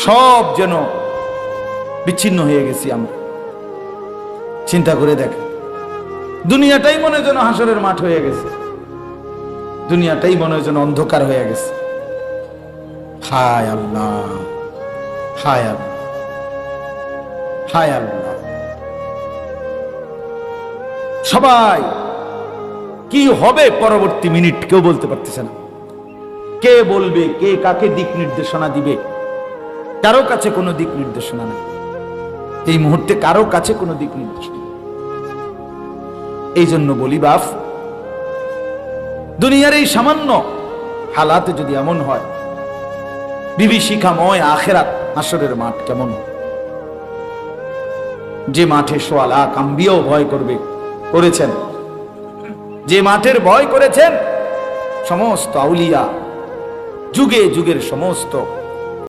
সব যেন বিচ্ছিন্ন হয়ে গেছি আমরা। চিন্তা করে দেখেন, দুনিয়াটাই মনে হয় যেন হাসরের মাঠ হয়ে গেছে, দুনিয়াটাই মনে হয় যেন অন্ধকার হয়ে গেছে। হায় আল্লাহ, হায় আল্লাহ, হায় আল্লাহ। সবাই কি হবে পরবর্তী মিনিট কেউ বলতে পারতেছে না। কে বলবে, কে কাকে দিক নির্দেশনা দিবে? কারো কাছে কোনো দিক নির্দেশনা নেই এই মুহূর্তে, কারো কাছে কোনো দিক নির্দেশনা। এই জন্য বলি বাপ, দুনিয়ার এই সামান্য হালাতে যদি এমন হয়, বিভীষিকাময় আখেরাত হাসরের মাঠ কেমন? যে মাঠে সোয়া লাখ আম্বিয়াও ভয় করেছেন, যে মাঠের ভয় করেছেন সমস্ত আউলিয়া, যুগে যুগের সমস্ত